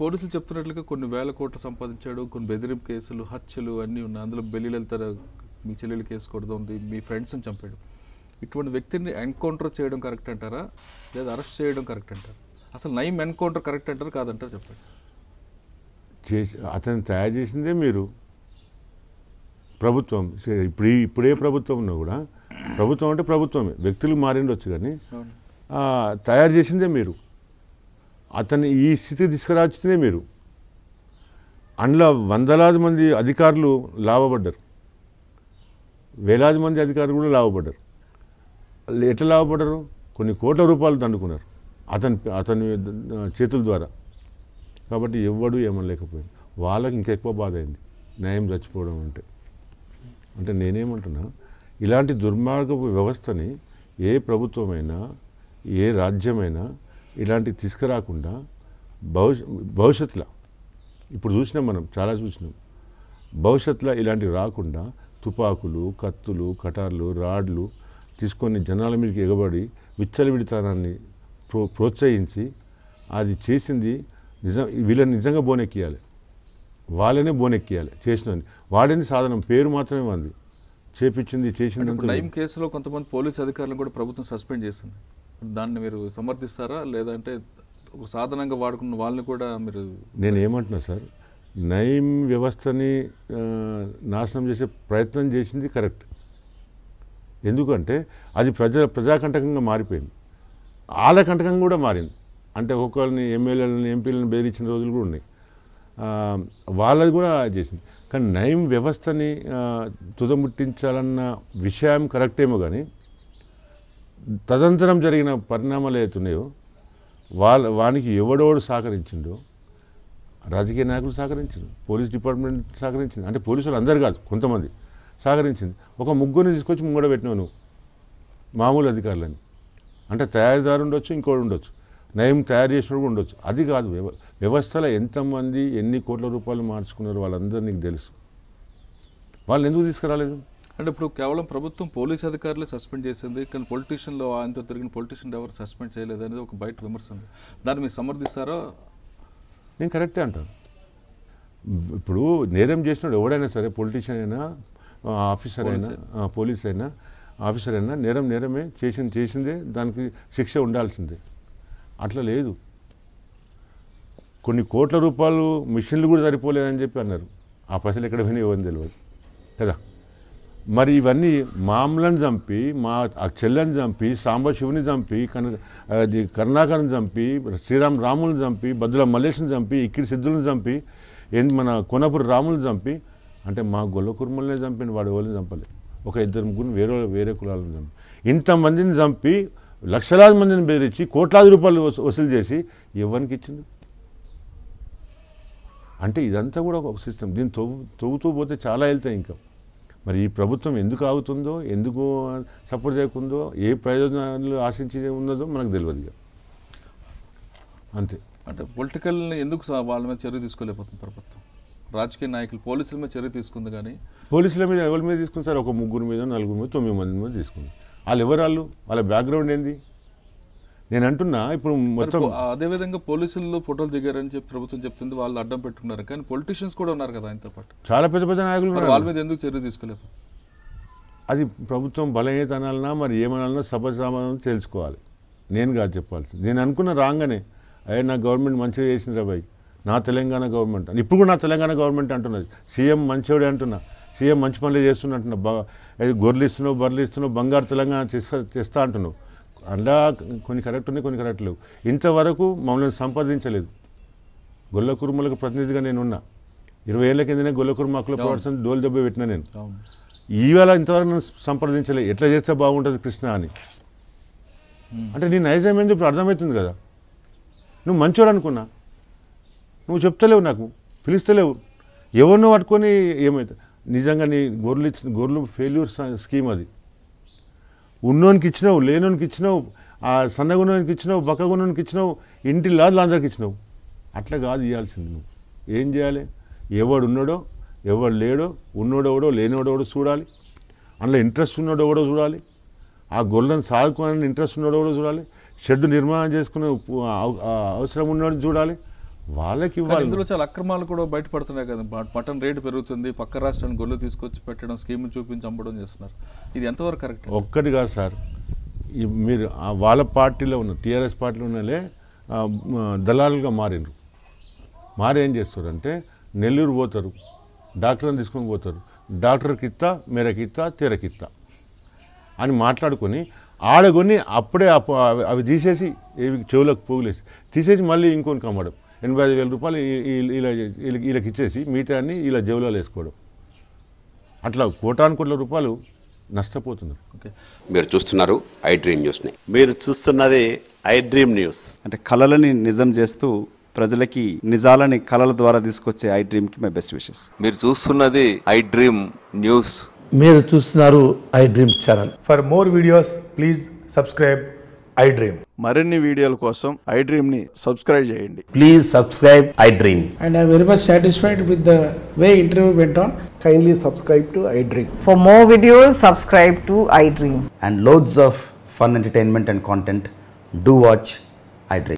పోలీసులు చెప్తున్నట్లుగా కొన్ని వేల కోట్లు సంపాదించాడు, కొన్ని బెదిరింపు కేసులు, హత్యలు అన్నీ ఉన్నాయి. అందులో బెల్లిలు వెళ్తారు, మీ చెల్లెలు కేసు కూడా ఉంది, మీ ఫ్రెండ్స్ని చంపాడు. ఇటువంటి వ్యక్తిని ఎన్కౌంటర్ చేయడం కరెక్ట్ అంటారా, లేదా అరెస్ట్ చేయడం కరెక్ట్ అంటారా? అసలు నయం ఎన్కౌంటర్ కరెక్ట్ అంటారు కాదంటారు చెప్పండి. అతను తయారు చేసిందే మీరు ప్రభుత్వం. ఇప్పుడే ప్రభుత్వం ఉన్నా కూడా ప్రభుత్వం అంటే ప్రభుత్వమే, వ్యక్తులు మారిండొచ్చు కానీ తయారు చేసిందే మీరు. అతన్ని ఈ స్థితికి తీసుకురావచ్చిందే మీరు. అందులో వందలాది మంది అధికారులు లాభపడ్డారు, వేలాది మంది అధికారులు కూడా లాభపడ్డారు. ఎట్లా లాభపడ్డారు? కొన్ని కోట్ల రూపాయలు దండుకున్నారు అతని చేతుల ద్వారా. కాబట్టి ఎవ్వడూ ఏమనలేకపోయింది. వాళ్ళకి ఇంకెక్కువ బాధ అయింది న్యాయం చచ్చిపోవడం అంటే నేనేమంటున్నా, ఇలాంటి దుర్మార్గపు వ్యవస్థని ఏ ప్రభుత్వమైనా ఏ రాజ్యమైనా ఇలాంటివి తీసుకురాకుండా భవిష్యత్తులో, ఇప్పుడు చూసినాం మనం, చాలా చూసినాం, భవిష్యత్తులో ఇలాంటివి రాకుండా తుపాకులు, కత్తులు, కటార్లు, రాడ్లు తీసుకొని జనాల మీదకి ఎగబడి విచ్చలవిడితనాన్ని ప్రోత్సహించి అది చేసింది వీళ్ళని నిజంగా బోనెక్కియాలి, వాళ్ళనే బోనెక్కియాలి. చేసిన వాడేది సాధనం పేరు మాత్రమే ఉంది, చేపించింది చేసింది. నయం కేసులో కొంతమంది పోలీసు అధికారులను కూడా ప్రభుత్వం సస్పెండ్ చేసింది. దాన్ని మీరు సమర్థిస్తారా, లేదంటే ఒక సాధనంగా వాడుకున్న వాళ్ళని కూడా మీరు? నేను ఏమంటున్నా సార్, నయం వ్యవస్థని నాశనం చేసే ప్రయత్నం చేసింది కరెక్ట్. ఎందుకంటే అది ప్రజాకంటకంగా మారిపోయింది, వాళ్ళ కంటకంగా కూడా మారింది. అంటే ఒక్కొక్కరిని ఎమ్మెల్యేలను ఎంపీలను బెదిరించిన రోజులు కూడా ఉన్నాయి, వాళ్ళది కూడా చేసింది. కానీ నయం వ్యవస్థని తుదముట్టించాలన్న విషయం కరెక్టేమో కానీ తదంతరం జరిగిన పరిణామాలు ఏతున్నాయో వానికి ఎవడోడు సహకరించిండో, రాజకీయ నాయకులు సహకరించింది, పోలీస్ డిపార్ట్మెంట్ సహకరించింది, అంటే పోలీసులు అందరు కాదు కొంతమంది సహకరించింది. ఒక ముగ్గురిని తీసుకొచ్చి ముంగడ పెట్టినావు నువ్వు, మామూలు అధికారులని. అంటే తయారీదారు ఉండొచ్చు, ఇంకోటి ఉండొచ్చు, నయం తయారు చేసినప్పుడు కూడా ఉండొచ్చు. అది కాదు, వ్యవస్థలో ఎంతమంది ఎన్ని కోట్ల రూపాయలు మార్చుకున్నారో వాళ్ళందరూ నీకు తెలుసు. వాళ్ళు ఎందుకు తీసుకురాలేదు? అంటే ఇప్పుడు కేవలం ప్రభుత్వం పోలీస్ అధికారులే సస్పెండ్ చేసింది, కానీ పొలిటీషియన్లో ఆయనతో తిరిగిన పొలిటీషియన్ ఎవరు సస్పెండ్ చేయలేదు అనేది ఒక బయట విమర్శ ఉంది. దాన్ని మీరు సమర్థిస్తారా? నేను కరెక్టే అంటాను. ఇప్పుడు నేరం చేసినాడు ఎవడైనా సరే, పొలిటీషియన్ అయినా, ఆఫీసర్ అయినా, పోలీస్ అయినా, ఆఫీసర్ అయినా, నేరమే చేసిందే, దానికి శిక్ష ఉండాల్సిందే. అట్లా లేదు. కొన్ని కోట్ల రూపాయలు మిషన్లు కూడా సరిపోలేదని చెప్పి అన్నారు. ఆ పైసలు ఎక్కడ పోయినా ఇవ్వని తెలియదు కదా. మరి ఇవన్నీ మామూలను చంపి, మా ఆ చెల్లెని చంపి, సాంబశివుని చంపి, కరుణాకర్ని చంపి, రాములను చంపి, బద్దుల మల్లేష్ని చంపి, ఇక్కిడి సిద్ధులను చంపి, మన కొనపురి రాములను చంపి, అంటే మా గొల్ల కుర్మల్నే చంపిన వాడు ఎవరిని చంపలేదు. ఒక ఇద్దరు ముగ్గురు వేరే కులాలను చంపి, ఇంతమందిని చంపి లక్షలాది మందిని బెదిరించి కోట్లాది రూపాయలు వసూలు చేసి ఎవరికి ఇచ్చింది? అంటే ఇదంతా కూడా ఒక సిస్టమ్. దీన్ని తవ్వుతూ పోతే చాలా వెళ్తాయి ఇంకా. మరి ఈ ప్రభుత్వం ఎందుకు ఆగుతుందో, ఎందుకు సపోర్ట్ చేయకుందో, ఏ ప్రయోజనాలు ఆశించి ఉన్నదో మనకు తెలియదు. అంతే. అంటే పొలిటికల్ని ఎందుకు వాళ్ళ మీద చర్య తీసుకోలేకపోతుంది ప్రభుత్వం? రాజకీయ నాయకులు పోలీసుల మీద చర్య తీసుకుంది, కానీ పోలీసుల మీద ఎవరి మీద తీసుకుని సార్? ఒక ముగ్గురు మీద, నలుగురు మీద, 9 మంది మీద తీసుకుంది. వాళ్ళు ఎవరు? వాళ్ళ బ్యాక్గ్రౌండ్ ఏంది? నేను అంటున్నా ఇప్పుడు మొత్తం. అదేవిధంగా పోలీసులు ఫోటోలు దిగారని చెప్పి ప్రభుత్వం చెప్తుంది, వాళ్ళు అడ్డం పెట్టుకున్నారు, కానీ పొలిటీషియన్స్ కూడా ఉన్నారు కదా ఆయనతో పాటు, చాలా పెద్ద పెద్ద నాయకులు ఉన్నారు. వాళ్ళ మీద ఎందుకు చర్య తీసుకోలేదు? అది ప్రభుత్వం బలహీనత అనాలన్నా మరి ఏమనాలన్నా సమాధానం తెలుసుకోవాలి. నేను కాదు చెప్పాల్సింది. నేను అనుకున్న రాగానే నా గవర్నమెంట్ మంచిగా చేసింది రా భయ్, నా తెలంగాణ గవర్నమెంట్ అని. ఇప్పుడు కూడా నా తెలంగాణ గవర్నమెంట్ అంటున్నది. సీఎం మంచివాడే అంటున్నా, సీఎం మంచి పనులే చేస్తున్నా అంటున్నా. గొర్రెలు ఇస్తున్నావు, బర్రెలు ఇస్తున్నావు, బంగారు తెలంగాణ తెస్తా అంటున్నావు. అలా కొన్ని కరెక్ట్ ఉన్నాయి, కొన్ని కరెక్ట్ లేవు. ఇంతవరకు మమ్మల్ని సంపాదించలేదు. గొల్ల కుర్మలకు ప్రతినిధిగా నేనున్నా. 20 ఏళ్ల కిందనే గొల్ల కుర్మ హక్కుల పోరాటం డోలు దెబ్బ పెట్టినా నేను. ఈవేళ ఇంతవరకు నన్ను సంప్రదించలేదు. ఎట్లా చేస్తే బాగుంటుంది కృష్ణ అని. అంటే నీ నైజం ఏంది ఇప్పుడు అర్థమవుతుంది కదా. నువ్వు మంచోడు అనుకున్నా, నువ్వు చెప్తలేవు, నాకు పిలుస్తలేవు, ఎవరినో పట్టుకొని ఏమవుతుంది. నిజంగా నీ గొర్రెలు ఫెయిల్యూర్ స్కీమ్ అది. ఉన్నోనికి ఇచ్చినావు, లేనోనికి ఇచ్చినావు, ఆ సన్నగున్నోనికి ఇచ్చినావు, బక్కగున్నోనికి ఇచ్చినావు, ఇంటి అందరికి ఇచ్చినావు. అట్లా కాదు ఇవ్వాల్సింది. నువ్వు ఏం చేయాలి? ఎవడు ఉన్నాడో ఎవడు లేడో, ఉన్నోడెవడో లేనోడెవడో చూడాలి. అందులో ఇంట్రెస్ట్ ఉన్నోడెవడో చూడాలి. ఆ గొర్రెలను సాగుకోవాలని ఇంట్రెస్ట్ ఉన్నోడెవడో చూడాలి. షెడ్ నిర్మాణం చేసుకునే అవసరం ఉన్నోడు చూడాలి. వాళ్ళకి కానీ ఇవ్వాలి. ఇందులో చాలా అక్రమాలు కూడా బయటపడుతున్నాయి కదా. మటన్ రేటు పెరుగుతుంది, పక్క రాష్ట్రానికి గొల్లు తీసుకొచ్చి పెట్టడం, స్కీములు చూపించి అమ్మడం చేస్తున్నారు. ఇది ఎంతవరకు కరెక్ట్? ఒక్కటి కాదు సార్, మీరు వాళ్ళ పార్టీలో ఉన్న టీఆర్ఎస్ పార్టీలో ఉన్నలే దళాలుగా మారి ఏం చేస్తారంటే నెల్లూరు పోతారు, డాక్టర్ని తీసుకొని పోతారు, డాక్టర్కి ఇస్తా, మేరకిత్తా, తెరకిత్తా అని మాట్లాడుకొని ఆడగొని అప్పుడే అవి తీసేసి చెవులకు పోగులేసి తీసేసి మళ్ళీ ఇంకొని అమ్మడం. 85,000 రూపాయలు వీళ్ళకి ఇచ్చేసి మిగతాన్ని ఇలా జేబులలో వేసుకోవడం. అట్లా కోటాను రూపాయలు నష్టపోతున్నారు. మీరు చూస్తున్నారు ఐ డ్రీమ్ న్యూస్ని. మీరు చూస్తున్నది ఐ డ్రీమ్ న్యూస్. అంటే కళలని నిజం చేస్తూ ప్రజలకి నిజాలని కళల ద్వారా తీసుకొచ్చే ఐ డ్రీమ్కి మై బెస్ట్ విషెస్. మీరు చూస్తున్నది ఐ డ్రీమ్ న్యూస్. మీరు చూస్తున్నారు I dream channel. For more videos please subscribe I dream. మరిన్ని వీడియోల కోసం ఐ డ్రీమ్ని సబ్స్క్రైబ్ చేయండి. Please subscribe I dream. And I'm very much satisfied with the way interview went on. Kindly subscribe to I Dream. For more videos, subscribe to iDream. And loads of fun entertainment and content. Do watch I Dream.